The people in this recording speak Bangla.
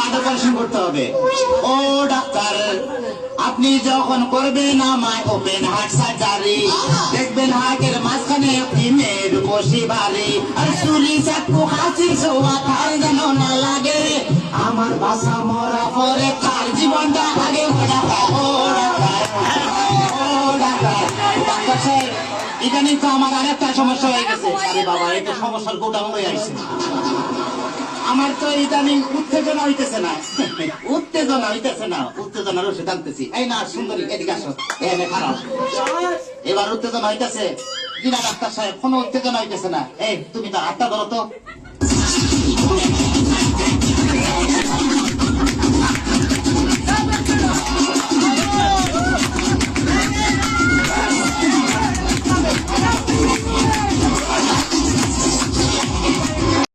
হার্ট অপারেশন করতে হবে। ও ডাক্তার, আপনি যখন করবেন আমায় ওপেন হার্ট সার্জারি, দেখবেন হার্টের মাঝখানে একটি মেয়ের বসি বাড়ি, আর চুলি চাকু হাসি ছোঁয়া তার যেন না লাগে, আমার বাসা মরা পরে তার জীবনটা আগে। ও ডাক্তার, ও ডাক্তার, ও ডাক্তার, ডাক্তার সাহেব, ইদানিং তো আমার আরেকটা সমস্যা হয়ে গেছে। আরে বাবা, এই তো সমস্যার গোটা হয়ে আসছে। আমার তো ইদানিং উত্তেজনা হইতেছে না, উত্তেজনার ওষুধ আনতেছি। এই না সুন্দরী, এদিকে আসো, এখানে খারাপ। এবার উত্তেজনা হইতেছে। জিনা ডাক্তার সাহেব, কোনো উত্তেজনা হইতেছে না। এই তুমি তো হাতটা ধরো তো।